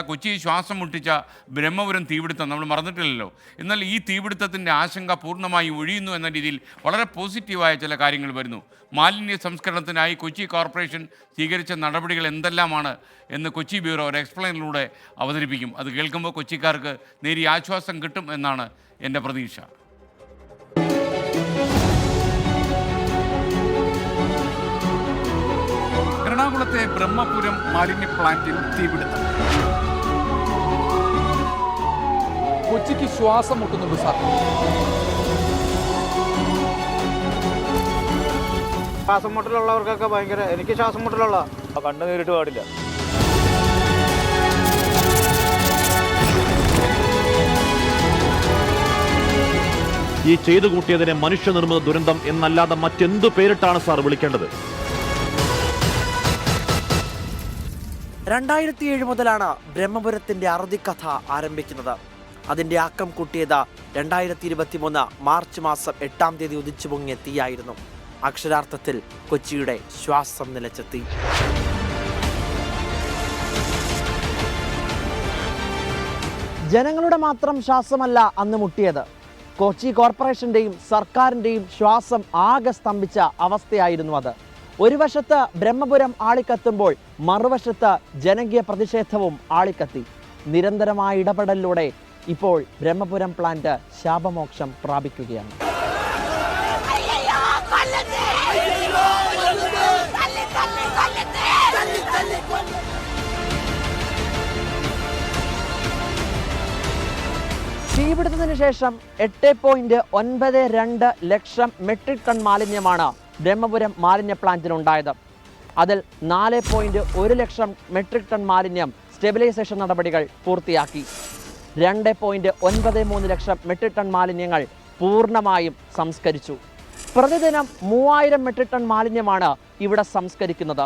കൊച്ചി ശ്വാസം മുട്ടിച്ച ബ്രഹ്മപുരം തീപിടുത്തം നമ്മൾ മറന്നിട്ടില്ലല്ലോ. എന്നാൽ ഈ തീപിടുത്തത്തിൻ്റെ ആശങ്ക പൂർണ്ണമായും ഒഴിയുന്നു എന്ന രീതിയിൽ വളരെ പോസിറ്റീവായ ചില കാര്യങ്ങൾ വരുന്നു. മാലിന്യ സംസ്കരണത്തിനായി കൊച്ചി കോർപ്പറേഷൻ സ്വീകരിച്ച നടപടികൾ എന്തെല്ലാമാണ് എന്ന് കൊച്ചി ബ്യൂറോ ഒരു എക്സ്പ്ലെയിനിലൂടെ അവതരിപ്പിക്കും. അത് കേൾക്കുമ്പോൾ കൊച്ചിക്കാർക്ക് നേരിയ ആശ്വാസം കിട്ടും എന്നാണ് എൻ്റെ പ്രതീക്ഷ. എറണാകുളത്തെ ബ്രഹ്മപുരം മാലിന്യ പ്ലാന്റിൽ തീപിടുത്തം. കൊച്ചിക്ക് ശ്വാസം മുട്ടുന്നുണ്ട് സാർ. ശ്വാസം മുട്ടലുള്ളവർക്കൊക്കെ ഭയങ്കര, എനിക്ക് ശ്വാസം മുട്ടലുള്ള കണ്ണ് നേരിട്ട് പാടില്ല. ഈ ചെയ്തു കൂട്ടിയതിനെ മനുഷ്യനിർമ്മിത ദുരന്തം എന്നല്ലാതെ മറ്റെന്തു പേരിട്ടാണ് സാർ വിളിക്കേണ്ടത്? 2007 മുതലാണ് ബ്രഹ്മപുരത്തിന്റെ അറുതിക്കഥ ആരംഭിക്കുന്നത്. അതിന്റെ ആക്കം കൂട്ടിയത് 2023 മാർച്ച് മാസം 8-ാം തീയതി ഉദിച്ചു പൊങ്ങിയ തീയായിരുന്നു. അക്ഷരാർത്ഥത്തിൽ കൊച്ചിയുടെ ശ്വാസം നിലച്ച തീ. ജനങ്ങളുടെ മാത്രം ശ്വാസമല്ല അന്ന് മുട്ടിയത്. കൊച്ചി കോർപ്പറേഷന്റെയും സർക്കാരിന്റെയും ശ്വാസം ആകെ സ്തംഭിച്ച അവസ്ഥയായിരുന്നു അത്. ഒരു വശത്ത് ബ്രഹ്മപുരം ആളിക്കത്തുമ്പോൾ മറുവശത്ത് ജനകീയ പ്രതിഷേധവും ആളിക്കത്തി. നിരന്തരമായ ഇടപെടലിലൂടെ ഇപ്പോൾ ബ്രഹ്മപുരം പ്ലാന്റ് ശാപമോക്ഷം പ്രാപിക്കുകയാണ്. തീപിടുത്തത്തിന് ശേഷം 8.92 ലക്ഷം മെട്രിക് ടൺ മാലിന്യമാണ് ബ്രഹ്മപുരം മാലിന്യ പ്ലാന്റിനുണ്ടായത്. അതിൽ 4.1 ലക്ഷം മെട്രിക് ടൺ മാലിന്യം സ്റ്റെബിലൈസേഷൻ നടപടികൾ പൂർത്തിയാക്കി. 2.93 ലക്ഷം മെട്രിക് ടൺ മാലിന്യങ്ങൾ പൂർണ്ണമായും സംസ്കരിച്ചു. പ്രതിദിനം 3000 മെട്രിക് ടൺ മാലിന്യമാണ് ഇവിടെ സംസ്കരിക്കുന്നത്.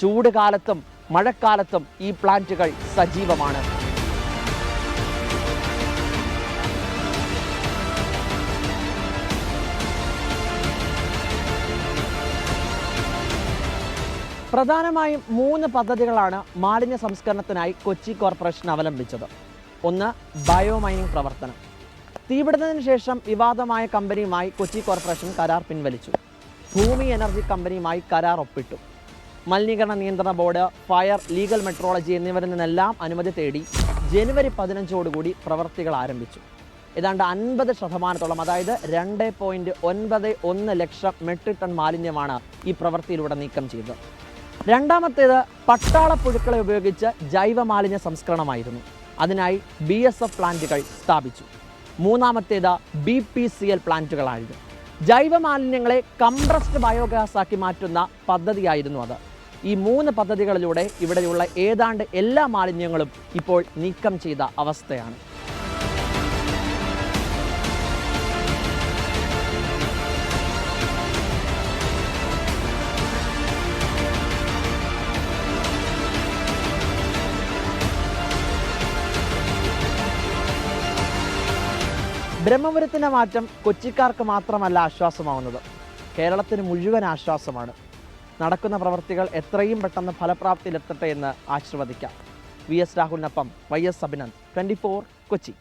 ചൂട് കാലത്തും മഴക്കാലത്തും ഈ പ്ലാന്റുകൾ സജീവമാണ്. പ്രധാനമായും 3 പദ്ധതികളാണ് മാലിന്യ സംസ്കരണത്തിനായി കൊച്ചി കോർപ്പറേഷൻ അവലംബിച്ചത്. ഒന്ന്, ബയോ മൈനിങ് പ്രവർത്തനം. തീപിടുത്തത്തിന് ശേഷം വിവാദമായ കമ്പനിയുമായി കൊച്ചി കോർപ്പറേഷൻ കരാർ പിൻവലിച്ചു. ഭൂമി എനർജി കമ്പനിയുമായി കരാർ ഒപ്പിട്ടു. മലിനീകരണ നിയന്ത്രണ ബോർഡ്, ഫയർ, ലീഗൽ മെട്രോളജി എന്നിവരിൽ നിന്നെല്ലാം അനുമതി തേടി ജനുവരി 15 പ്രവൃത്തികൾ ആരംഭിച്ചു. ഏതാണ്ട് 50%, അതായത് 2.91 ലക്ഷം മെട്രിക് ടൺ മാലിന്യമാണ് ഈ പ്രവൃത്തിയിലൂടെ നീക്കം ചെയ്തത്. രണ്ടാമത്തേത് പട്ടാളപ്പുഴുക്കളെ ഉപയോഗിച്ച് ജൈവ മാലിന്യ സംസ്കരണമായിരുന്നു. അതിനായി BSF പ്ലാന്റുകൾ സ്ഥാപിച്ചു. മൂന്നാമത്തേത് BPCL പ്ലാന്റുകളായിരുന്നു. ജൈവ മാലിന്യങ്ങളെ കംപ്രസ്ഡ് ബയോഗ്യാസ് ആക്കി മാറ്റുന്ന പദ്ധതിയായിരുന്നു അത്. ഈ 3 പദ്ധതികളിലൂടെ ഇവിടെയുള്ള ഏതാണ്ട് എല്ലാ മാലിന്യങ്ങളും ഇപ്പോൾ നീക്കം ചെയ്ത അവസ്ഥയാണ്. ബ്രഹ്മപുരത്തിൻ്റെ മാറ്റം കൊച്ചിക്കാർക്ക് മാത്രമല്ല ആശ്വാസമാവുന്നത്, കേരളത്തിന് മുഴുവൻ ആശ്വാസമാണ്. നടക്കുന്ന പ്രവൃത്തികൾ എത്രയും പെട്ടെന്ന് ഫലപ്രാപ്തിയിലെത്തട്ടെ എന്ന് ആശീർവദിക്കാം. VS രാഹുലിനൊപ്പം YS Abhinand, 24 Kochi.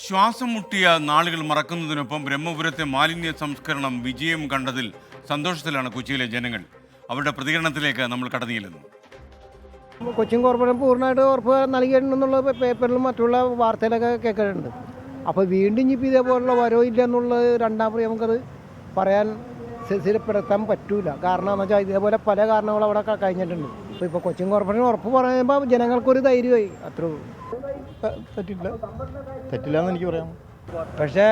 ശ്വാസം മുട്ടിയ നാളുകൾ മറക്കുന്നതിനൊപ്പം ബ്രഹ്മപുരത്തെ മാലിന്യ സംസ്കരണം വിജയം കണ്ടതിൽ സന്തോഷത്തിലാണ് കൊച്ചിയിലെ ജനങ്ങൾ. അവരുടെ പ്രതികരണത്തിലേക്ക് നമ്മൾ കടന്നില്ലെന്നു. കൊച്ചിൻ കോർപ്പറേഷൻ പൂർണ്ണമായിട്ട് ഉറപ്പ് നൽകിയിട്ടുണ്ടെന്നുള്ള പേപ്പറിലും മറ്റുള്ള വാർത്തയിലൊക്കെ കേൾക്കുന്നുണ്ട്. അപ്പോൾ വീണ്ടും ഇനിയിപ്പോൾ ഇതേപോലുള്ള വരവ് ഇല്ല എന്നുള്ളത് രണ്ടാമത് നമുക്കത് പറയാൻ സ്ഥിരപ്പെടുത്താൻ പറ്റൂല. കാരണം എന്ന് വെച്ചാൽ ഇതേപോലെ പല കാരണങ്ങളും അവിടെ കഴിഞ്ഞിട്ടുണ്ട്. അപ്പോൾ ഇപ്പോൾ കൊച്ചിൻ കോർപ്പറേഷൻ ഉറപ്പ് പറയുമ്പോൾ ജനങ്ങൾക്കൊരു ധൈര്യമായി. അത്രേ ഉള്ളൂ. തെറ്റില്ല എന്ന് എനിക്ക് പറയാം. പക്ഷേ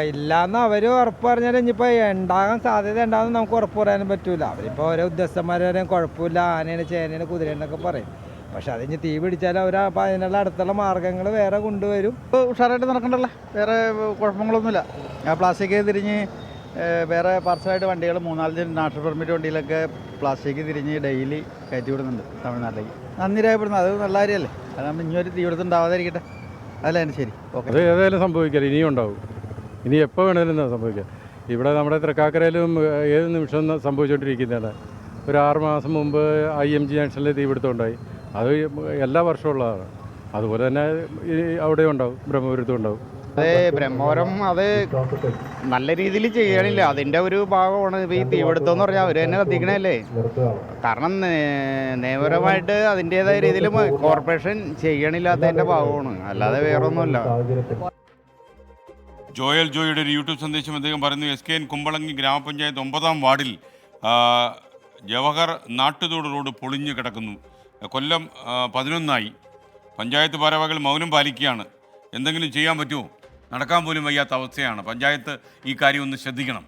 ഇല്ലയെന്ന് അവർ ഉറപ്പ് പറഞ്ഞാൽ ഇനിയിപ്പോൾ ഉണ്ടാകാൻ സാധ്യത ഉണ്ടാകുമെന്ന് നമുക്ക് ഉറപ്പ് പറയാനും പറ്റൂല. അവരിപ്പോൾ ഓരോ ഉദ്യോഗസ്ഥന്മാരും കുഴപ്പമില്ല, ആനയാണ് ചേനയാണ് കുതിരയെന്നൊക്കെ പറയും. പക്ഷെ അതിന് തീ പിടിച്ചാൽ അവർ അപ്പോൾ അതിനുള്ള അടുത്തുള്ള മാർഗ്ഗങ്ങൾ വേറെ കൊണ്ടുവരും. ഉഷാറായിട്ട് നടക്കണ്ടല്ലോ, വേറെ കുഴപ്പങ്ങളൊന്നുമില്ല. പ്ലാസ്റ്റിക് തിരിഞ്ഞ് വേറെ പാർസലായിട്ട് വണ്ടികൾ 3-4 നാഷണൽ പെർമിറ്റ് വണ്ടിയിലൊക്കെ പ്ലാസ്റ്റിക് തിരിഞ്ഞ് ഡെയിലി കയറ്റി വിടുന്നുണ്ട് തമിഴ്നാട്ടിലേക്ക്. നന്ദി രേഖപ്പെടുന്നു. അത് നല്ല കാര്യമല്ലേ. അത് നമ്മൾ ഇനിയൊരു തീപിടുത്തം ഉണ്ടാവാതിരിക്കട്ടെ. അതല്ലേ ശരി. ഓക്കെ. അത് ഏതായാലും സംഭവിക്കാം, ഇനിയും ഉണ്ടാവും. ഇനി എപ്പോൾ വേണേലും സംഭവിക്കാം. ഇവിടെ നമ്മുടെ തൃക്കാക്കരയിലും ഏത് നിമിഷം സംഭവിച്ചുകൊണ്ടിരിക്കുന്നതാണ്. ഒരു 6 മാസം മുമ്പ് IMG ജംഗ്ഷനിൽ തീപിടുത്തം ഉണ്ടായി. അത് എല്ലാ വർഷവും ഉള്ളതാണ്. അതുപോലെ തന്നെ അവിടെ ഉണ്ടാവും, ബ്രഹ്മപുരത്തും ഉണ്ടാവും. അതെ, ബ്രഹ്മപുരം അത് നല്ല രീതിയിൽ ചെയ്യണില്ല. അതിൻ്റെ ഒരു ഭാഗമാണ് ഇപ്പോൾ ഈ തീപിടുത്തം എന്ന് പറഞ്ഞാൽ അവർ തന്നെ കത്തിക്കണല്ലേ. കാരണം നിയമപരമായിട്ട് അതിൻ്റേതായ രീതിയിൽ കോർപ്പറേഷൻ ചെയ്യണില്ലാത്തതിൻ്റെ ഭാഗമാണ്, അല്ലാതെ വേറൊന്നുമല്ല. ജോയൽ ജോയിയുടെ ഒരു യൂട്യൂബ് സന്ദേശം അദ്ദേഹം പറയുന്നു, SKN കുമ്പളങ്ങി ഗ്രാമപഞ്ചായത്ത് 9-ാം വാർഡിൽ ജവഹർ നാട്ടുതോട് റോഡ് പൊളിഞ്ഞു കിടക്കുന്നു. കൊല്ലം 11ആയി. പഞ്ചായത്ത് ഭാരവാഹികൾ മൗനം പാലിക്കുകയാണ്. എന്തെങ്കിലും ചെയ്യാൻ പറ്റുമോ? നടക്കാൻ പോലും വയ്യാത്ത അവസ്ഥയാണ്. പഞ്ചായത്ത് ഈ കാര്യം ഒന്ന് ശ്രദ്ധിക്കണം.